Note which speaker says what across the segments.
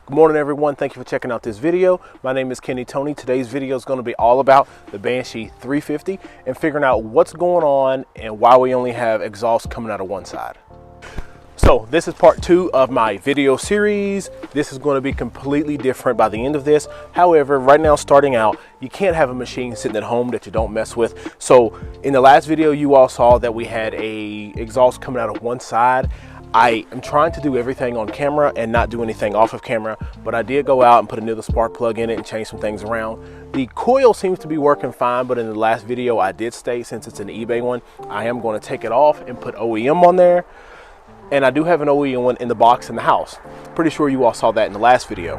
Speaker 1: Good morning, everyone. Thank you for checking out this video. My name is Kenny Tony. Today's video is going to be all about the Banshee 350 and figuring out what's going on and why we only have exhaust coming out of one side. So this is part 2 of my video series. This is going to be completely different by the end of this. However, right now starting out, you can't have a machine sitting at home that you don't mess with. So in the last video, you all saw that we had a exhaust coming out of one side. I am trying to do everything on camera and not do anything off of camera, but I did go out and put another spark plug in it and change some things around. The coil seems to be working fine, but in the last video I did state, since it's an eBay one, I am going to take it off and put OEM on there. And I do have an OEM one in the box in the house. Pretty sure you all saw that in the last video.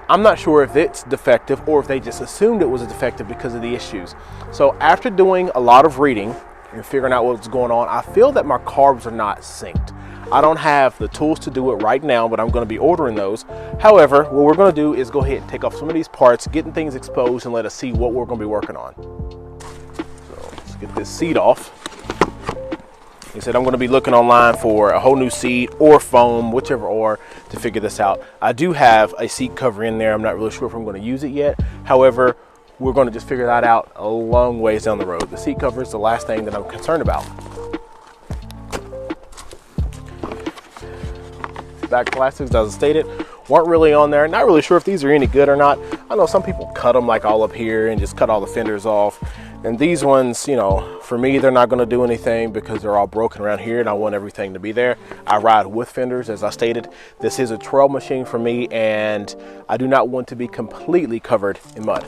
Speaker 1: I'm not sure if it's defective or if they just assumed it was a defective because of the issues. So after doing a lot of reading and figuring out what's going on, I feel that my carbs are not synced. I don't have the tools to do it right now, but I'm going to be ordering those. However, what we're going to do is go ahead and take off some of these parts, getting things exposed, and let us see what we're going to be working on. So let's get this seat off. He said I'm going to be looking online for a whole new seat or foam, whichever, or to figure this out. I do have a seat cover in there. I'm not really sure if I'm going to use it yet. However, we're going to just figure that out a long ways down the road. The seat cover is the last thing that I'm concerned about. Back plastics, as I stated, weren't really on there. Not really sure if these are any good or not. I know some people cut them like all up here and just cut all the fenders off. And these ones, you know, for me, they're not going to do anything because they're all broken around here and I want everything to be there. I ride with fenders, as I stated. This is a trail machine for me and I do not want to be completely covered in mud.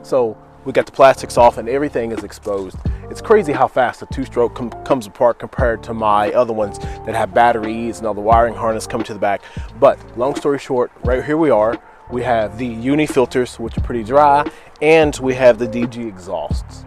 Speaker 1: So we got the plastics off and everything is exposed. It's crazy how fast a two-stroke comes apart compared to my other ones that have batteries and all the wiring harness coming to the back. But long story short, right here we are. We have the uni filters, which are pretty dry, and we have the DG exhausts.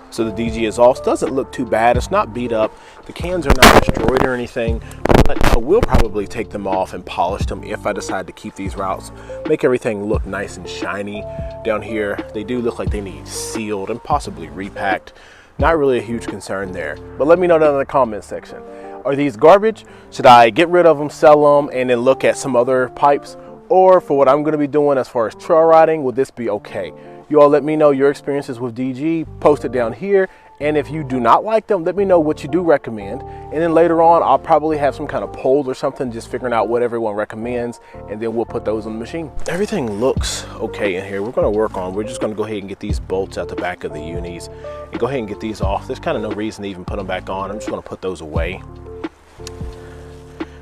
Speaker 1: So the DG exhaust doesn't look too bad. It's not beat up. The cans are not destroyed or anything, but I will probably take them off and polish them if I decide to keep these routes. Make everything look nice and shiny. Down here, they do look like they need sealed and possibly repacked. Not really a huge concern there, but let me know down in the comment section. Are these garbage? Should I get rid of them, sell them, and then look at some other pipes? Or for what I'm going to be doing as far as trail riding, would this be okay? You all let me know your experiences with DG, post it down here. And if you do not like them, let me know what you do recommend. And then later on, I'll probably have some kind of poll or something, just figuring out what everyone recommends. And then we'll put those on the machine. Everything looks okay in here. We're going to work on, we're just going to go ahead and get these bolts out the back of the unis and go ahead and get these off. There's kind of no reason to even put them back on. I'm just going to put those away.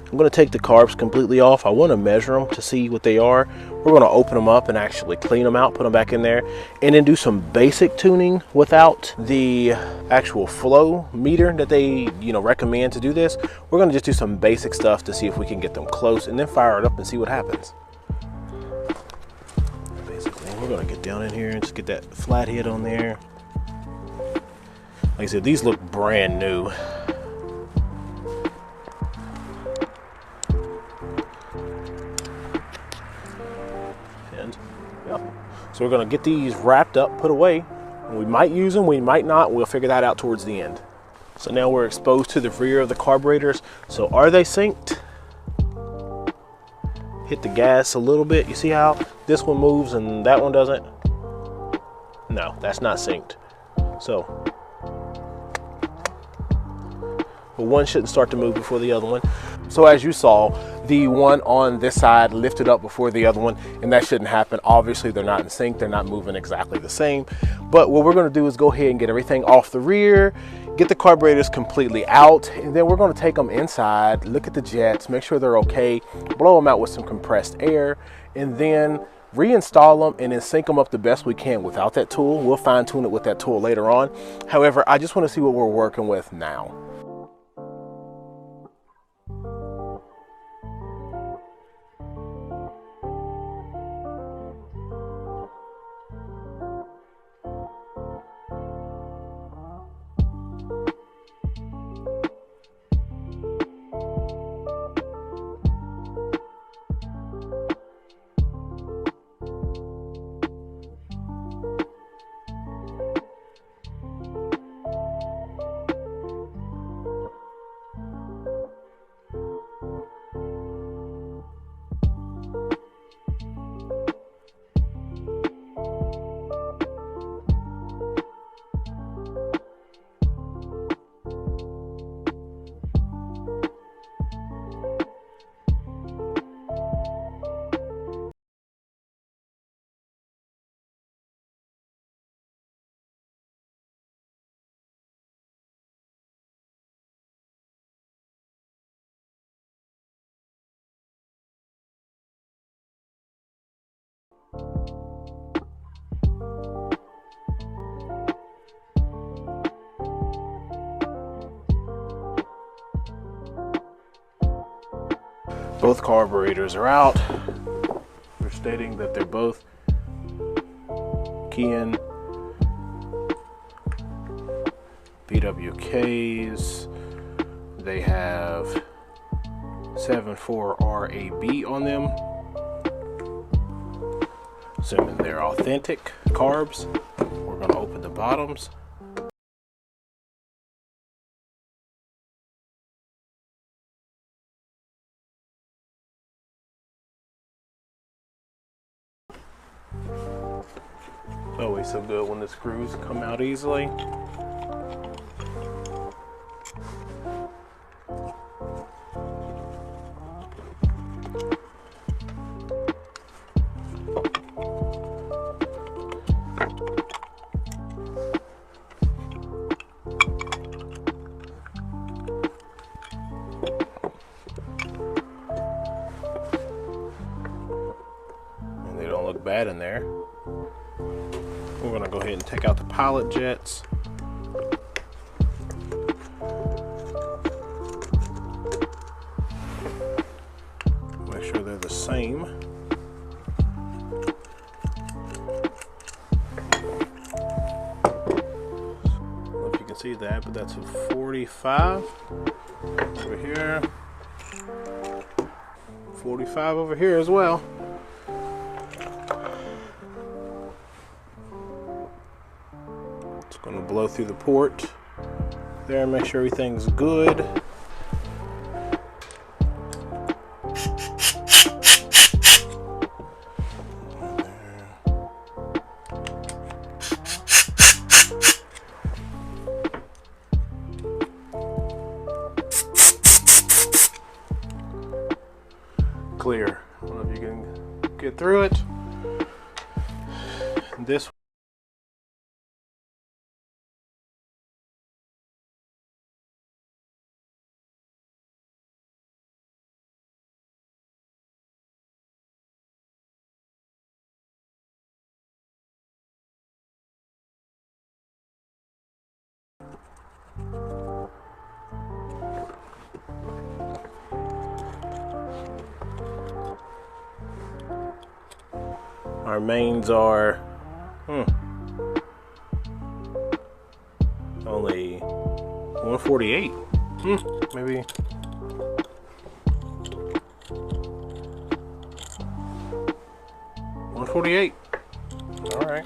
Speaker 1: I'm going to take the carbs completely off. I want to measure them to see what they are. We're going to open them up and actually clean them out, put them back in there, and then do some basic tuning without the actual flow meter that they, recommend to do this. We're going to just do some basic stuff to see if we can get them close and then fire it up and see what happens. Basically, we're going to get down in here and just get that flathead on there. Like I said, these look brand new. So we're going to get these wrapped up, put away. We might use them, we might not. We'll figure that out towards the end. So now we're exposed to the rear of the carburetors. So are they synced? Hit the gas a little bit. You see how this one moves and that one doesn't? No, that's not synced. So, but one shouldn't start to move before the other one. So as you saw, the one on this side lifted up before the other one, and that shouldn't happen. Obviously, they're not in sync. They're not moving exactly the same. But what we're going to do is go ahead and get everything off the rear, get the carburetors completely out, and then we're going to take them inside, look at the jets, make sure they're okay, blow them out with some compressed air, and then reinstall them and then sync them up the best we can without that tool. We'll fine tune it with that tool later on. However, I just want to see what we're working with now. Both carburetors are out. They're stating that they're both keying BWKs. They have 74RAB on them, assuming they're authentic carbs. We're going to open the bottoms. It's always so good when the screws come out easily. And they don't look bad in there. We're going to go ahead and take out the pilot jets. Make sure they're the same. I don't know if you can see that, but that's a 45 over here. 45 over here as well. Going to blow through the port there and make sure everything's good. Clear. I don't know if you can get through it. This our mains are only 148. Maybe 148. All right.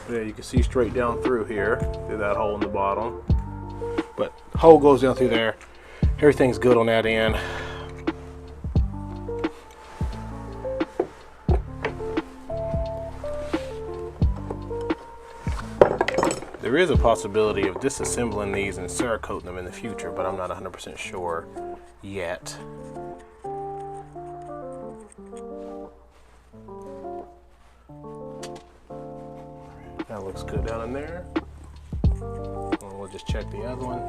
Speaker 1: Yeah, you can see straight down through here, through that hole in the bottom. But hole goes down through there. Everything's good on that end. There is a possibility of disassembling these and Cerakoting them in the future, but I'm not 100% sure yet. That looks good down in there. And we'll just check the other one.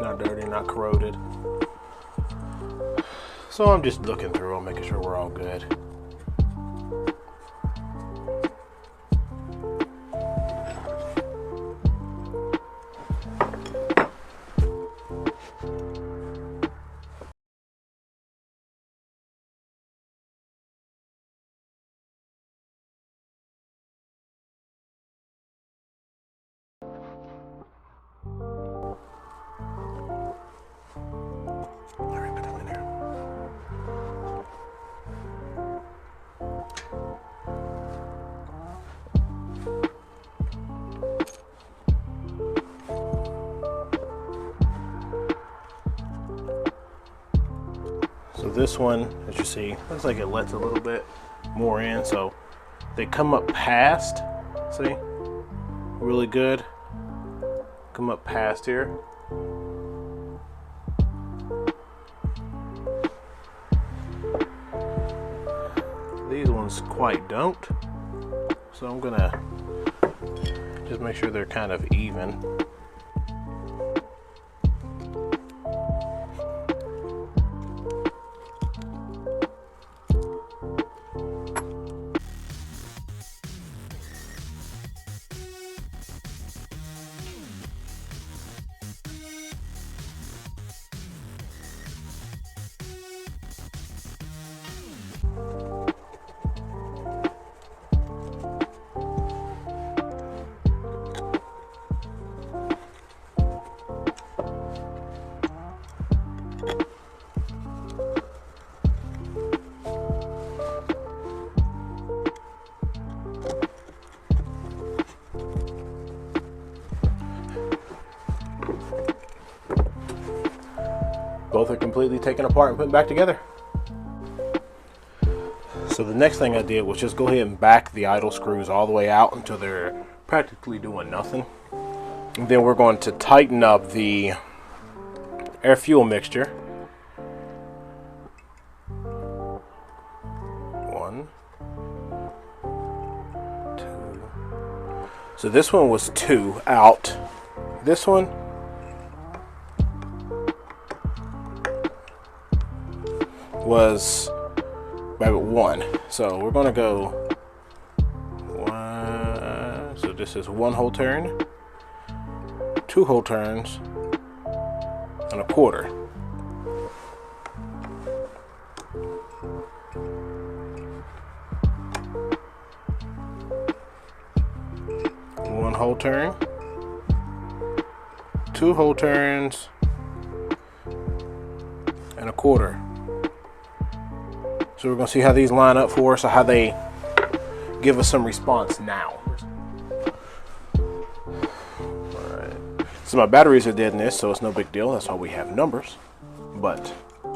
Speaker 1: Not dirty, not corroded. So I'm just looking through them, making sure we're all good. So this one, as you see, looks like it lets a little bit more in, so they come up past, see, really good, come up past here. These ones quite don't, so I'm gonna just make sure they're kind of even. Both are completely taken apart and put back together. So the next thing I did was just go ahead and back the idle screws all the way out until they're practically doing nothing. And then we're going to tighten up the air fuel mixture. 1, 2. So this one was 2 out. This one was about 1. So we're going to go 1. So this is 1 whole turn, 2 whole turns, and a quarter. One whole turn, 2 whole turns, and a quarter. So we're going to see how these line up for us, or how they give us some response now. Alright. So my batteries are dead in this, so it's no big deal. That's why we have numbers. But I'm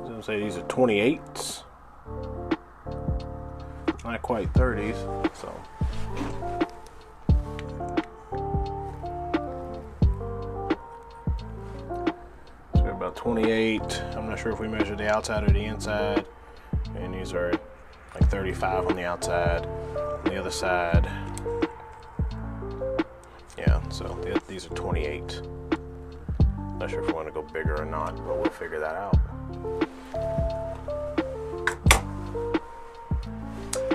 Speaker 1: going to say these are 28s. Not quite 30s. So about 28. I'm not sure if we measure the outside or the inside. And these are like 35 on the outside. On the other side, yeah, so these are 28. Not sure if we want to go bigger or not, but we'll figure that out.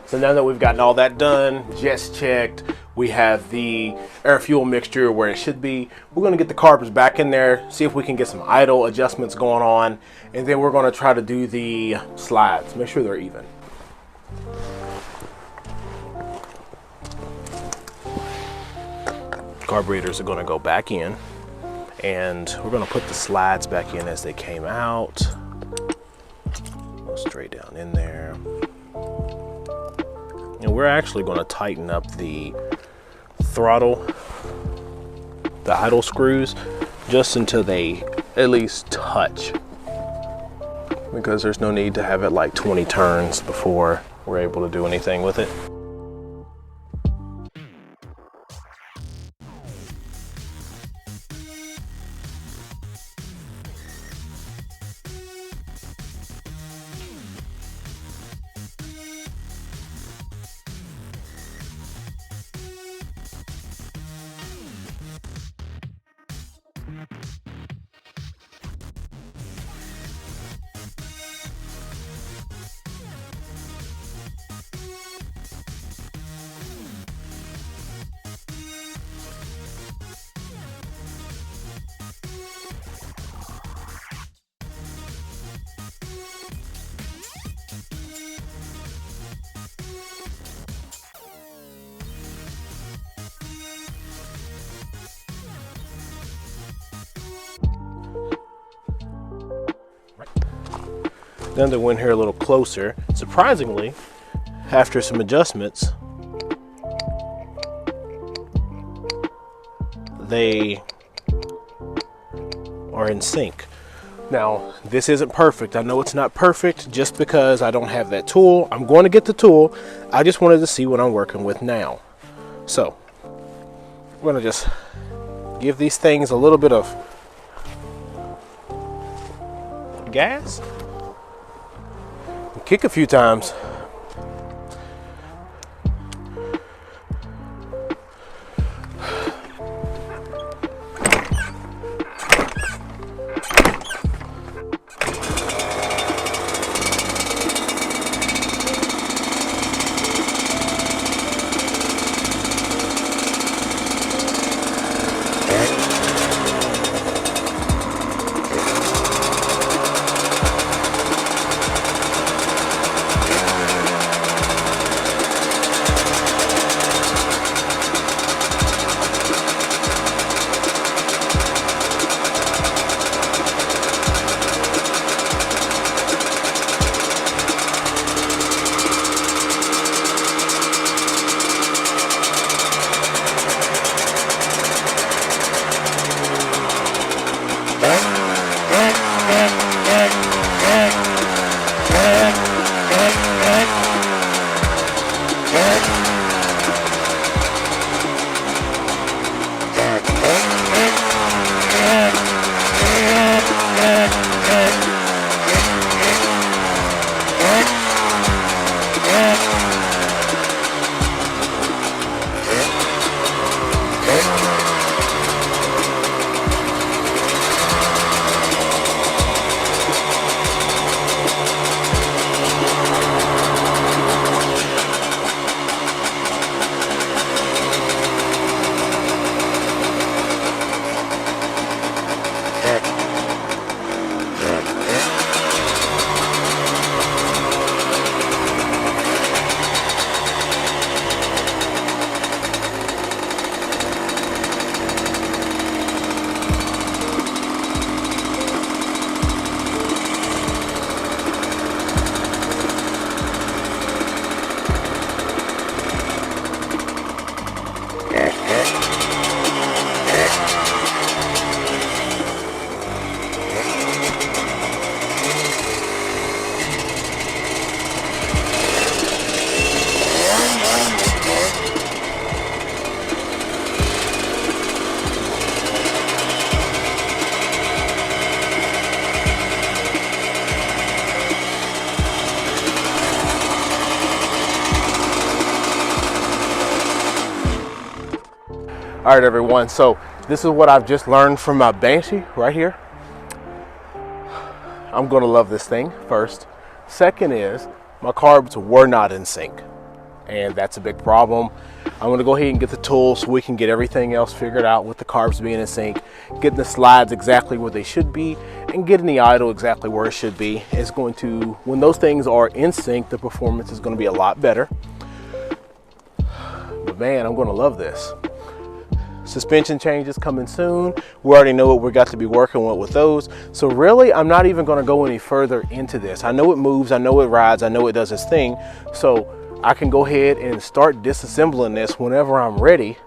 Speaker 1: So now that we've gotten all that done, just checked, we have the air fuel mixture where it should be. We're going to get the carbs back in there, see if we can get some idle adjustments going on, and then we're going to try to do the slides, make sure they're even. Carburetors are going to go back in, and we're going to put the slides back in as they came out. Go straight down in there. And we're actually going to tighten up the throttle, the idle screws, just until they at least touch, because there's no need to have it like 20 turns before we're able to do anything with it. Now that we're in here a little closer, surprisingly, after some adjustments, they are in sync. Now, this isn't perfect. I know it's not perfect just because I don't have that tool. I'm going to get the tool. I just wanted to see what I'm working with now. So, we're going to just give these things a little bit of gas. Kick a few times. All right, everyone, so this is what I've just learned from my Banshee right here. I'm gonna love this thing first. Second is, my carbs were not in sync, and that's a big problem. I'm gonna go ahead and get the tools so we can get everything else figured out with the carbs being in sync, getting the slides exactly where they should be, and getting the idle exactly where it should be. It's going to, when those things are in sync, the performance is gonna be a lot better. But man, I'm gonna love this. Suspension changes coming soon. We already know what we got to be working with those. So really, I'm not even gonna go any further into this. I know it moves, I know it rides, I know it does its thing. So I can go ahead and start disassembling this whenever I'm ready,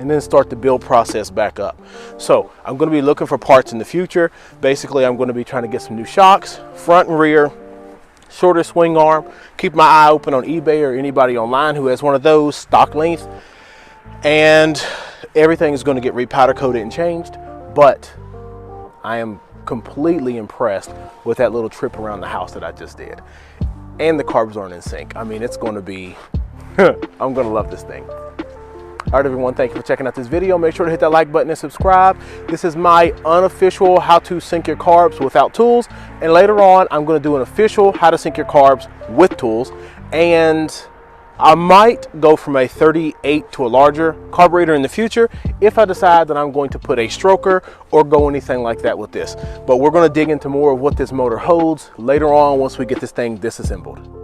Speaker 1: and then start the build process back up. So I'm gonna be looking for parts in the future. Basically, I'm gonna be trying to get some new shocks, front and rear, shorter swing arm, keep my eye open on eBay or anybody online who has one of those, stock length, and everything is going to get repowder coated and changed. But I am completely impressed with that little trip around the house that I just did, and the carbs aren't in sync. I mean, it's going to be I'm going to love this thing. All right, everyone, thank you for checking out this video. Make sure to hit that like button and subscribe. This is my unofficial how to sync your carbs without tools, and later on I'm going to do an official how to sync your carbs with tools. And I might go from a 38 to a larger carburetor in the future if I decide that I'm going to put a stroker or go anything like that with this. But we're going to dig into more of what this motor holds later on once we get this thing disassembled.